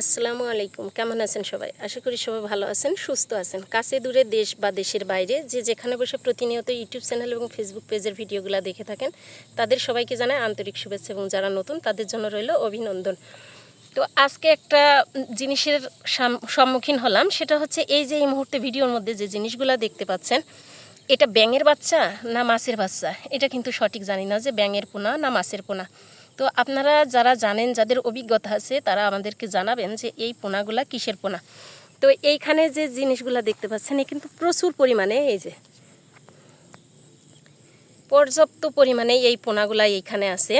আসসালামু আলাইকুম। কেমন আছেন সবাই? আশা করি সবাই ভালো আছেন, সুস্থ আছেন। কাছে দূরে, দেশ বা দেশের বাইরে যে যেখানে বসে প্রতিনিয়ত ইউটিউব চ্যানেল এবং ফেসবুক পেজের ভিডিওগুলো দেখে থাকেন, তাদের সবাইকে জানাই আন্তরিক শুভেচ্ছা এবং যারা নতুন তাদের জন্য রইল অভিনন্দন। তো আজকে একটা জিনিসের সম্মুখীন হলাম, সেটা হচ্ছে এই যে এই মুহূর্তে ভিডিওর মধ্যে যে জিনিসগুলো দেখতে পাচ্ছেন, এটা ব্যাঙের বাচ্চা না মাছের বাচ্চা, এটা কিন্তু সঠিক জানি না যে ব্যাঙের পোনা না মাছের পোনা। তো আপনারা যারা জানেন, যাদের অভিজ্ঞতা আছে, তারা আমাদেরকে জানাবেন যে এই পোনাগুলা কিসের পোনা। তো এইখানে যে জিনিসগুলো দেখতে পাচ্ছেন, এ কিন্তু প্রচুর পরিমাণে, এই যে পর্যাপ্ত পরিমাণে এই পোনাগুলা এইখানে আছে,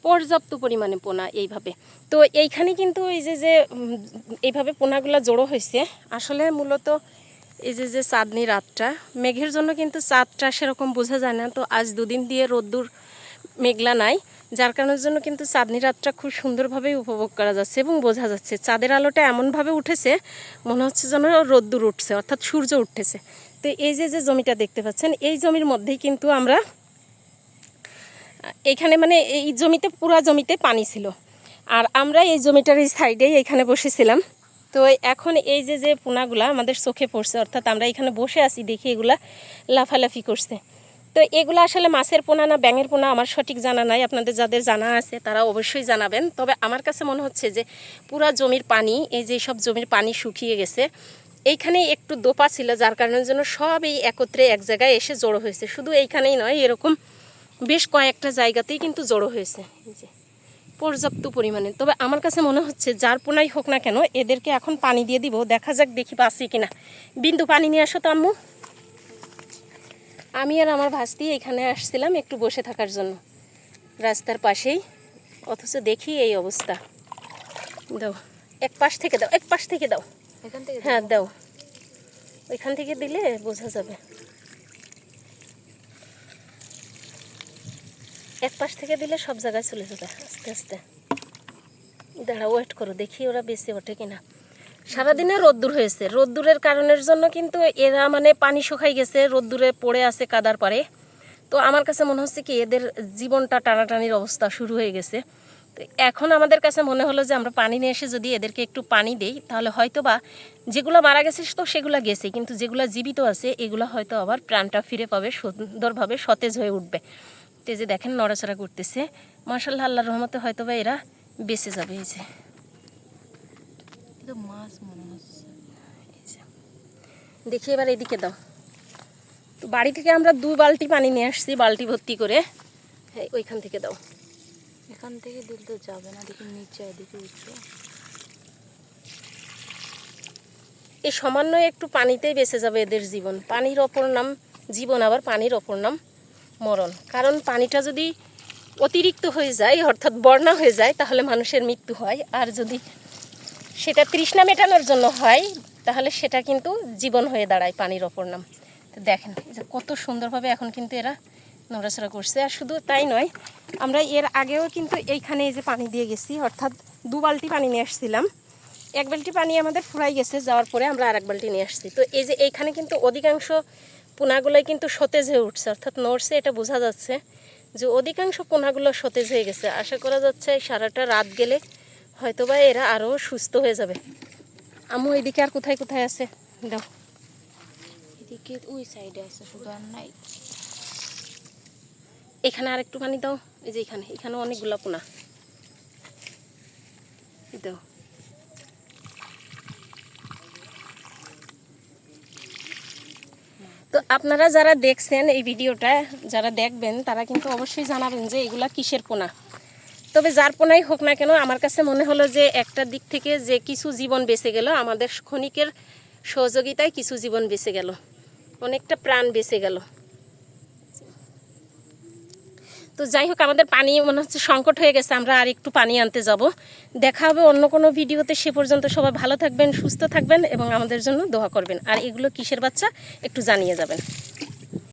পর্যাপ্ত পরিমাণে পোনা এইভাবে। তো এইখানে কিন্তু এই যে এইভাবে পোনাগুলা জড়ো হয়েছে, আসলে মূলত এই যে চাঁদনি রাতটা, মেঘের জন্য কিন্তু চাঁদটা সেরকম বোঝা যায় না। তো আজ দুদিন দিয়ে রোদ্দুর মেঘলা নাই, যার কারণের জন্য কিন্তু চাঁদনি রাতটা খুব সুন্দরভাবেই উপভোগ করা যাচ্ছে এবং বোঝা যাচ্ছে। চাঁদের আলোটা এমনভাবে উঠেছে, মনে হচ্ছে যেন রোদ্দুর উঠছে, অর্থাৎ সূর্য উঠতেছে। তো এই যে জমিটা দেখতে পাচ্ছেন, এই জমির মধ্যেই কিন্তু আমরা এইখানে মানে এই জমিতে, পুরা জমিতে পানি ছিল, আর আমরা এই জমিটার এই সাইডেই এখানে বসেছিলাম। তো এখন এই যে পোনাগুলা আমাদের চোখে পড়ছে, অর্থাৎ আমরা এখানে বসে আছি দেখি এগুলা লাফালাফি করছে। তো এগুলো আসলে মাছের পোনা না ব্যাঙের পোনা আমার সঠিক জানা নাই, আপনাদের যাদের জানা আছে তারা অবশ্যই জানাবেন। তবে আমার কাছে মনে হচ্ছে যে পুরা জমির পানি, এই যে সব জমির পানি শুকিয়ে গেছে, এইখানে একটু দোপা ছিল, যার কারণের জন্য সব এই একত্রে এক জায়গায় এসে জড়ো হয়েছে। শুধু এইখানেই নয়, এরকম বেশ কয়েকটা জায়গাতেই কিন্তু জড়ো হয়েছে এই যে পর্যাপ্ত পরিমাণে। তবে আমার কাছে মনে হচ্ছে যার পোনাই হোক না কেন, এদেরকে এখন পানি দিয়ে দিব, দেখা যাক দেখি পাচ্ছি কিনা। বিন্দু পানি নিয়ে আসো তো আম্মু। আমি আর আমার ভাস্তি এখানে আসছিলাম একটু বসে থাকার জন্য রাস্তার পাশেই, অথচ দেখি এই অবস্থা। দাও, এক পাশ থেকে দাও, এক পাশ থেকে দাও, এখান থেকে হ্যাঁ দাও, ওইখান থেকে দিলে বোঝা যাবে। এক পাশ থেকে দিলে সব জায়গায় চলে যাবে আস্তে আস্তে। দাঁড়া, ওয়েট করো, দেখি ওরা বেঁচে ওঠে কিনা। সারাদিনে রোদ্দুর হয়েছে, রোদ্দুরের কারণের জন্য কিন্তু এরা মানে পানি শুকাই গেছে, রোদ্দুরে পড়ে আছে কাদার পারে। তো আমার কাছে মনে হচ্ছে কি এদের জীবনটা টানাটানির অবস্থা শুরু হয়ে গেছে। তো এখন আমাদের কাছে মনে হলো যে আমরা পানি নিয়ে এসে যদি এদেরকে একটু পানি দেই, তাহলে হয়তো বা যেগুলো মারা গেছে তো সেগুলো গেছে, কিন্তু যেগুলো জীবিত আছে এগুলো হয়তো আবার প্রাণটা ফিরে পাবে, সুন্দরভাবে সতেজ হয়ে উঠবে। তো যে দেখেন নড়াচড়া করতেছে, মাশাআল্লাহ, আল্লাহর রহমতে হয়তো বা এরা বেঁচে যাবে। এই যে মাছ মনে হচ্ছে, দেখি এবার এদিকে দাও। তো বাড়ি থেকে আমরা 2 বালতি পানি নিয়ে আসছি, বালতি ভর্তি করে। হ্যাঁ, ওইখান থেকে দাও। এখান থেকে দিল তো যাবে না, দেখি নিচে এদিকে উঠছে। এই সামান্য একটু পানিতেই বেঁচে যাবে এদের জীবন। পানির অপর নাম জীবন, আবার পানির অপর নাম মরণ। কারণ পানিটা যদি অতিরিক্ত হয়ে যায়, অর্থাৎ বন্যা হয়ে যায়, তাহলে মানুষের মৃত্যু হয়। আর যদি সেটা তৃষ্ণা মেটানোর জন্য হয়, তাহলে সেটা কিন্তু জীবন হয়ে দাঁড়ায়, পানির অপর নাম। তো দেখেন যে কত সুন্দরভাবে এখন কিন্তু এরা নড়াচড়া করছে। আর শুধু তাই নয়, আমরা এর আগেও কিন্তু এইখানে এই যে পানি দিয়ে গেছি, অর্থাৎ 2 বালতি পানি নিয়ে আসছিলাম। 1 বালতি পানি আমাদের ফুরাই গেছে, যাওয়ার পরে আমরা আর 1 বালতি নিয়ে আসছি। তো এই যে এইখানে কিন্তু অধিকাংশ পোনাগুলোই কিন্তু সতেজ হয়ে উঠছে, অর্থাৎ নড়ছে, এটা বোঝা যাচ্ছে যে অধিকাংশ পোনাগুলো সতেজ হয়ে গেছে। আশা করা যাচ্ছে সারাটা রাত গেলে হয়তোবা এরা আরও সুস্থ হয়ে যাবে। আম্মু এদিকে আর কোথায় কোথায় আছে দাও। এদিকে ওই সাইডে আছে, শুধু আর নাই। এখানে আর একটু পানি দাও, এই যে এখানে অনেকগুলো পোনা দাও। তো আপনারা যারা দেখছেন এই ভিডিওটা, যারা দেখবেন, তারা কিন্তু অবশ্যই জানাবেন যে এগুলা কিসের পোনা। তবে যার পোনাই হোক না কেন, আমার কাছে মনে হলো যে একটা দিক থেকে যে কিছু জীবন বেঁচে গেল, আমাদের ক্ষণিকের সহযোগিতায় কিছু জীবন বেঁচে গেল, অনেকটা প্রাণ বেঁচে গেল। তো যাই হোক, আমাদের পানি মনে হচ্ছে সংকট হয়ে গেছে, আমরা আর একটু পানি আনতে যাব। দেখা হবে অন্য কোনো ভিডিওতে। সে পর্যন্ত সবাই ভালো থাকবেন, সুস্থ থাকবেন এবং আমাদের জন্য দোয়া করবেন। আর এগুলো কিসের বাচ্চা একটু জানিয়ে যাবেন।